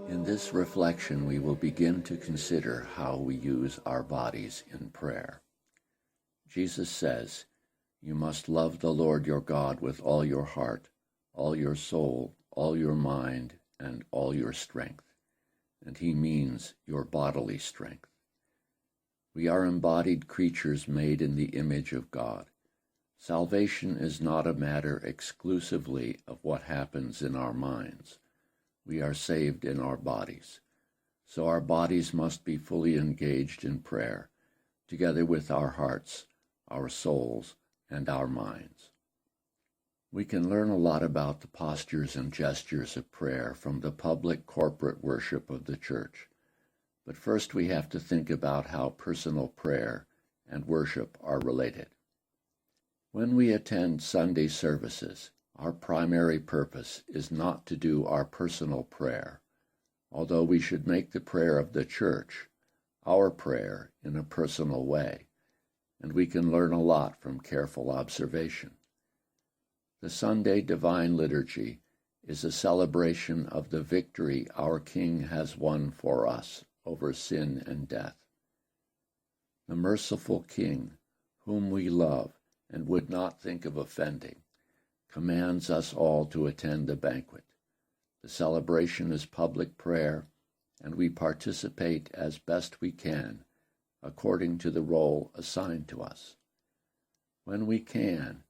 In this reflection, we will begin to consider how we use our bodies in prayer. Jesus says, "You must love the Lord your God with all your heart, all your soul, all your mind, and all your strength." And he means your bodily strength. We are embodied creatures made in the image of God. Salvation is not a matter exclusively of what happens in our minds. We are saved in our bodies. So our bodies must be fully engaged in prayer, together with our hearts, our souls, and our minds. We can learn a lot about the postures and gestures of prayer from the public corporate worship of the church. But first we have to think about how personal prayer and worship are related. When we attend Sunday services, our primary purpose is not to do our personal prayer, although we should make the prayer of the church our prayer in a personal way, and we can learn a lot from careful observation. The Sunday Divine Liturgy is a celebration of the victory our King has won for us over sin and death. The merciful King, whom we love and would not think of offending, commands us all to attend the banquet. The celebration is public prayer, and we participate as best we can, according to the role assigned to us. When we can,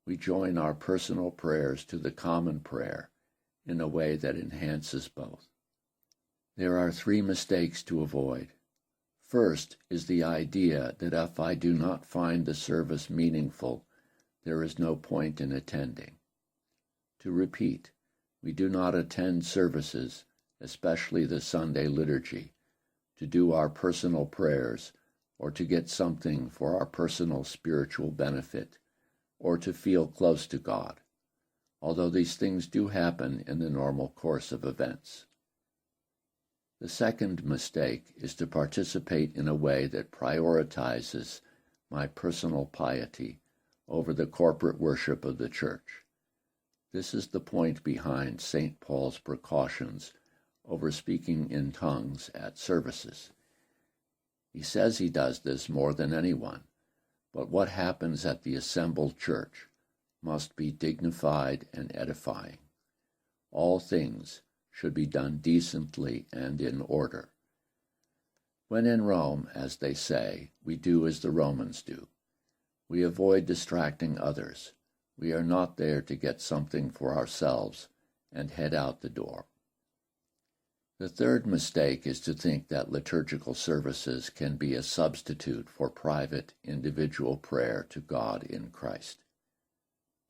we join our personal prayers to the common prayer in a way that enhances both. There are 3 mistakes to avoid. First is the idea that if I do not find the service meaningful, there is no point in attending. To repeat, we do not attend services, especially the Sunday liturgy, to do our personal prayers or to get something for our personal spiritual benefit or to feel close to God, although these things do happen in the normal course of events. The second mistake is to participate in a way that prioritizes my personal piety over the corporate worship of the church. This is the point behind St. Paul's precautions over speaking in tongues at services. He says he does this more than anyone, but what happens at the assembled church must be dignified and edifying. All things should be done decently and in order. When in Rome, as they say, we do as the Romans do. We avoid distracting others. We are not there to get something for ourselves and head out the door. The third mistake is to think that liturgical services can be a substitute for private, individual prayer to God in Christ.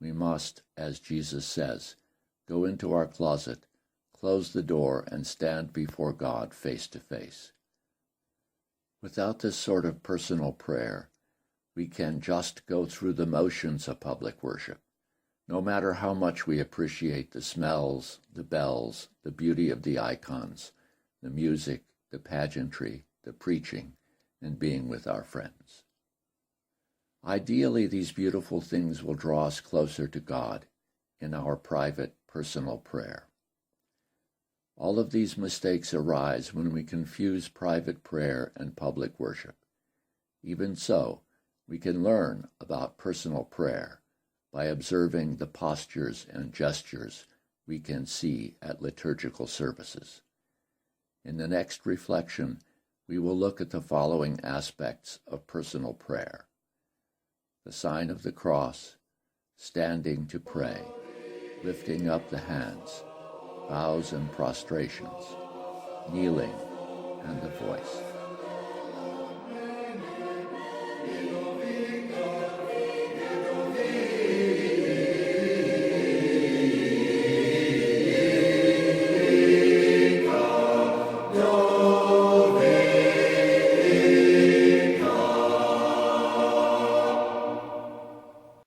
We must, as Jesus says, go into our closet, close the door, and stand before God face to face. Without this sort of personal prayer, we can just go through the motions of public worship, no matter how much we appreciate the smells, the bells, the beauty of the icons, the music, the pageantry, the preaching, and being with our friends. Ideally, these beautiful things will draw us closer to God in our private, personal prayer. All of these mistakes arise when we confuse private prayer and public worship. Even so, we can learn about personal prayer by observing the postures and gestures we can see at liturgical services. In the next reflection, we will look at the following aspects of personal prayer: the sign of the cross, standing to pray, lifting up the hands, bows and prostrations, kneeling, and the voice.